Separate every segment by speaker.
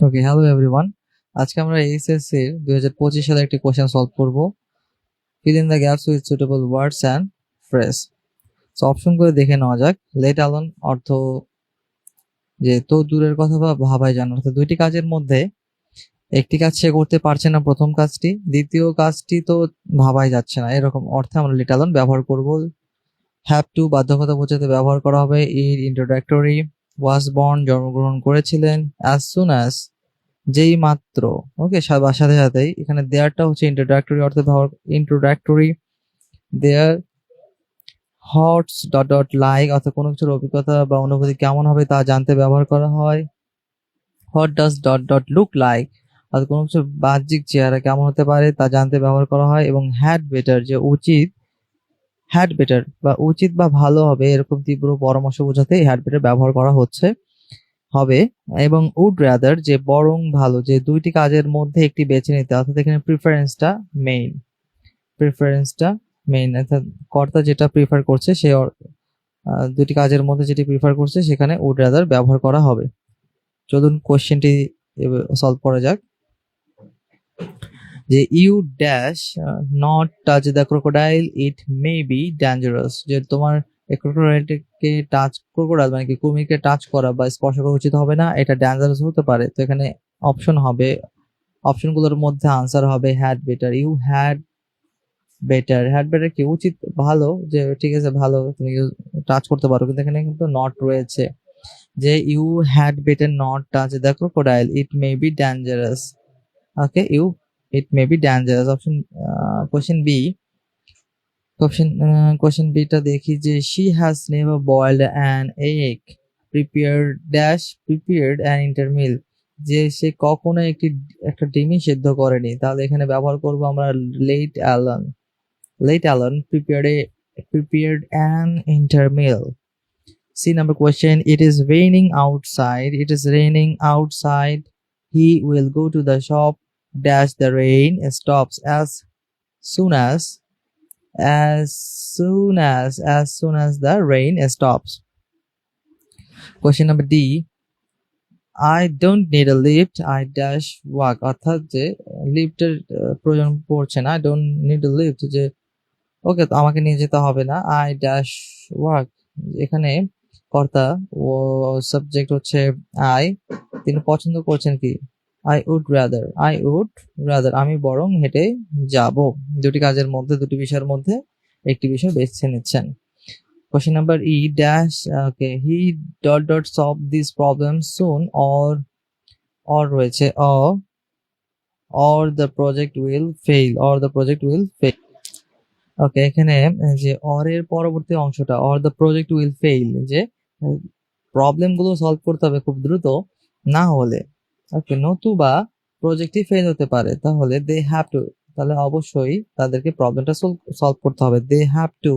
Speaker 1: ওকে, hello everyone. আজকে আমরা HSC 2025 সালে একটি কোশ্চেন সলভ করব। Fill in the gaps with suitable words and phrase. So অপশনগুলো দেখে নেওয়া যাক। লেট অ্যালোন অর্থ যে তো দূরের কথা বা ভাবাই জানো, অর্থাৎ দুইটি কাজের মধ্যে একটি কাজ সে করতে পারছে না, প্রথম কাজটি, দ্বিতীয় কাজটি তো ভাবাই যাচ্ছে না, এরকম অর্থে আমরা লেট অ্যালোন ব্যবহার করব। হ্যাভ টু বাধ্যকতা বোঝাতে ব্যবহার করা হবে। ইন্ট্রোডাক্টরি। ওয়াজ বর্ন জন্মগ্রহণ করেছিলেন। অ্যাজ সুন অ্যাজ যেই মাত্র। ওকে, সাথে সাথেই এখানে দেয়ারটা হচ্ছে ইন্ট্রোডাক্টরি অর্থে ব্যবহার। Introductory there. হটস ডট ডট লাইক অর্থাৎ কোনো কিছুর অভিজ্ঞতা বা অনুভূতি কেমন হবে তা জানতে ব্যবহার করা হয়। What does dot dot look like অর্থাৎ কোনো কিছুর বাহ্যিক চেহারা কেমন হতে পারে তা জানতে ব্যবহার করা হয়। এবং হ্যাড বেটার যে উচিত, হ্যাড বেটার বা উচিত বা ভালো হবে এরকম তীব্র পরামর্শ বোঝাতে হ্যাড বেটার ব্যবহার করা হচ্ছে হবে। এবং উড রাদার যে বরং ভালো, যে দুইটি কাজের মধ্যে একটি বেছে নিতে, অর্থাৎ এখানে প্রিফারেন্সটা মেইন। প্রিফারেন্সটা মেইন অর্থাৎ কর্তা যেটা প্রিফার করছে সে দুটি কাজের মধ্যে যেটি প্রিফার করছে সেখানে উড রাদার ব্যবহার করা হবে। চলুন কোশ্চেনটি সলভ করা যাক। যে you dash not touch the crocodile, it may be dangerous, যে তোমার ক্রোকোডাইলকে টাচ, ক্রোকোডাইল মানে কি কুমিরকে টাচ করা বা স্পর্শ করা উচিত হবে না, এটা ডেঞ্জারাস হতে পারে। তো এখানে অপশন হবে, অপশনগুলোর মধ্যে আনসার হবে had better. You had better, had better কি উচিত ভালো, যে ঠিক আছে ভালো তুমি টাচ করতে পারো, কিন্তু এখানে কিন্তু নট রয়েছে। যে you had better not touch the crocodile, it may be dangerous. Okay, you it may be dangerous. Option question B, question বিটা দেখি যে she has never boiled an egg, prepared an entire meal, যে সে কখনো একটা ডিমই সেদ্ধ করেনি। তাহলে এখানে ব্যবহার করব আমরা let alone. Let alone prepared an intermeal. See number question. It is raining outside. It is raining outside. He will go to the shop. Dash the rain stops soon as as soon as the rain stops. Question number D. I don't need a lift. I dash walk. অর্থাৎ যে লিফটের প্রয়োজন পড়ছে না। I don't need a lift, যে ওকে তো আমাকে নিয়ে যেতে হবে না। আই ড্যাশ ওয়ার্ক, এখানে কর্তা ও সাবজেক্ট হচ্ছে আই, তিনি পছন্দ করছেন কি আই উড রাদার, আমি বরং হেঁটে যাব। দুটি কাজের মধ্যে, দুটি বিষয়ের মধ্যে একটি বিষয় বেছে নিচ্ছেন। Question number E dash, okay he dot dot solve this problem soon, or রয়েছে or the project will fail, okay এখানে যে অর এর পরবর্তী অংশটা or the project will fail, যে প্রবলেম গুলো সলভ করতে হবে খুব দ্রুত, না হলে ওকে নতুবা প্রজেক্টই ফেল হতে পারে। তাহলে দে হ্যাভ টু, তাহলে অবশ্যই তাদেরকে প্রবলেমটা সলভ করতে হবে। They have to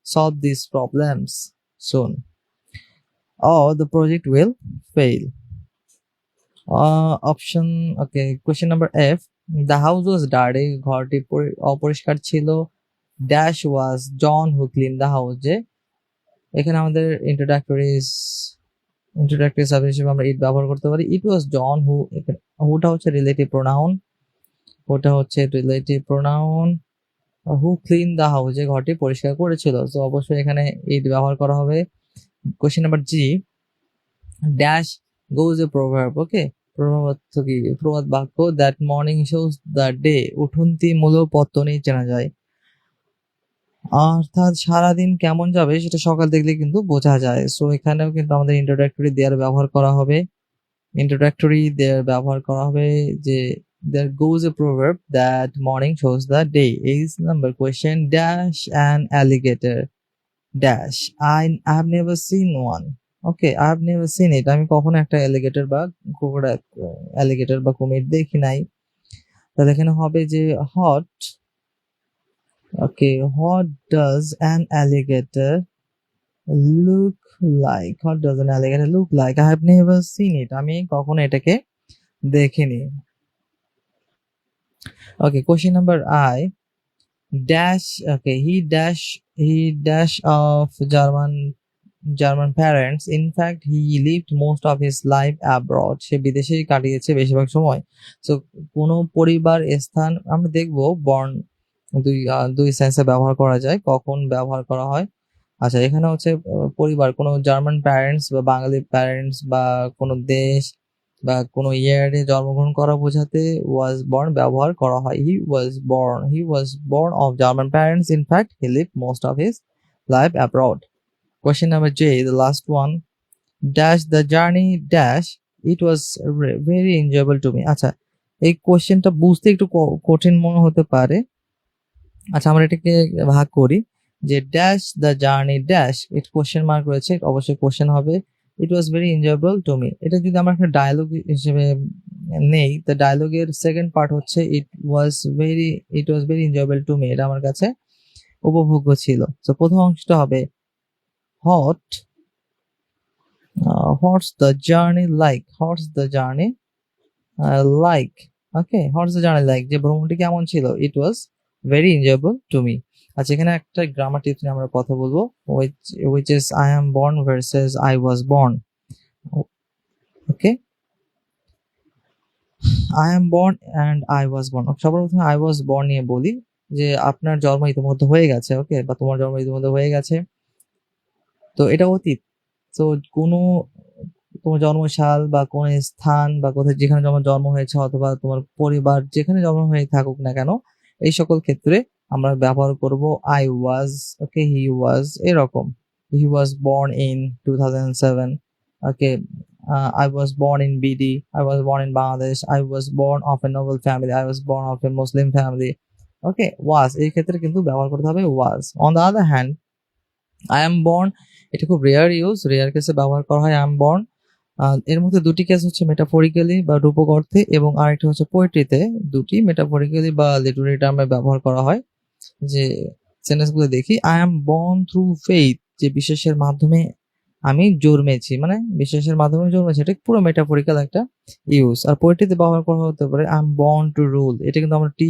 Speaker 1: solve this problems soon or the project will fail. Option okay, question number F. The house was dirty, ঘরটি অপরিষ্কার ছিল। Dash was John who clean the house, যে এখানে আমাদের ইন্ট্রোডাক্টরি সাবজেক্ট হিসেবে আমরা ইট ব্যবহার করতে পারি। ইট ওয়াজ জন হু, হুটা হচ্ছে relative pronoun. Who clean the house, যে ঘরটি পরিষ্কার করেছিল। তো অবশ্যই এখানে ইট ব্যবহার করা হবে। Question number G. Dash goes a প্রভাব, ওকে প্রবাদ বাক্য। That morning shows the day, উঠন্তি মূল পত্তনেই চেনা যায়, অর্থাৎ সারাদিন কেমন যাবে সেটা সকাল দেখলে কিন্তু বোঝা যায়। সো এখানেও কিন্তু আমাদের ইন্ট্রোডাক্টরি দেয়ার ব্যবহার করা হবে। যে there goes a proverb that morning shows the day. Is number question. Dash an alligator. Dash I have never seen one. Okay, I have never seen it. আমি কখনো একটা অ্যালিগেটর বা অ্যালিগেটর বা কুমির দেখি নাই। তাহলে এখানে হবে যে hot. Okay, what does an alligator look like? What does an alligator look like? I have never seen it. আমি কখনো এটাকে দেখিনি। Okay, question number I. Dash, okay, he dash of German German parents. In fact, he lived most of his life abroad. সে বিদেশেই কাটিয়েছে বেশিরভাগ সময়। So কোনো পরিবার স্থান আমরা দেখব বর্ন দুই সেন্সে ব্যবহার করা যায়, কখন ব্যবহার করা হয়। আচ্ছা, এখানে হচ্ছে পরিবার কোনো জার্মান প্যারেন্টস বা বাঙালি প্যারেন্টস বা কোনো দেশ বা কোনো ইয়ারে জন্মগ্রহণ করা বোঝাতে ওয়াজ বর্ন ব্যবহার করা হয়। He was born of German parents. In fact he live most of his life abroad. Question number J, the last one. Dash the journey dash. It was very enjoyable to me. আচ্ছা, এই কোশ্চেনটা বুঝতে একটু কঠিন মনে হতে পারে। আচ্ছা, আমরা এটাকে ভাগ করি যে dash the journey dash, it question mark রয়েছে, অবশ্যই কোশ্চেন হবে। It was very enjoyable to me. এটা যদি আমরা একটা ডায়লগ হিসেবে নেই, তো ডায়লগের সেকেন্ড পার্ট হচ্ছে it was very enjoyable to me, এটা আমার কাছে উপভোগ্য ছিল। তো প্রথম অংশটা হবে হোয়াটস দ্য জার্নি লাইক, যে ভ্রমণটি কেমন ছিল। It was very enjoyable to me. আচ্ছা, এখানে একটা গ্রামার টিপস নিয়ে আমরা কথা বলবো, which is I am born versus I was born. Okay, I am born and I was born। সবার প্রথমে I was born নিয়ে বলি যে আপনার জন্ম ইতিমধ্যে হয়ে গেছে, ওকে, বা তোমার জন্ম ইতিমধ্যে হয়ে গেছে, তো এটা অতীত। তো কোনো তোমার জন্মসাল বা কোন স্থান বা কোথায় যেখানে জন্ম হয়েছে অথবা তোমার পরিবার যেখানে জন্ম হয়ে থাকুক না কেন, এই সকল ক্ষেত্রে আমরা ব্যবহার করব I was. Okay, he was, এরকম he was born in 2007। Okay, I was born in BD, I was born in Bangladesh, I was born of a noble family, I was born of a Muslim family। Okay, was এই ক্ষেত্রে কিন্তু ব্যবহার করতে হবে was. On the other hand I am born, এটা খুব rare কেসে ব্যবহার করা হয় I am born। এর মধ্যে দুটি কেস হচ্ছে মেটাফরিক্যালি বা রূপক অর্থে, এবং আরেকটি হচ্ছে পোয়েট্রিতে। দুটি মেটাফরিক্যালি বা লিটারারি টার্মে ব্যবহার করা হয়। যে সেন্টেন্সগুলো দেখি, I am born through faith, যে বিশ্বাসের মাধ্যমে আমি জন্মেছি, মানে বিশ্বাসের মাধ্যমে জন্মেছি, এটা পুরো মেটাফরিক্যাল একটা ইউজ। আর পোয়েট্রিতে ব্যবহার করা হতে পারে I am born to rule. এটা কিন্তু আমরা টি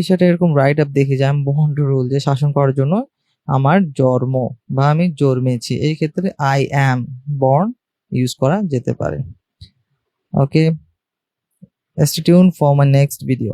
Speaker 1: শার্টে এরকম রাইট আপ দেখি যে I am born to rule, যে শাসন করার জন্য আমার জন্ম বা আমি জন্মেছি। এই ক্ষেত্রে আই অ্যাম বর্ন ইউজ করা যেতে পারে। ওকে, stay tuned for my next video.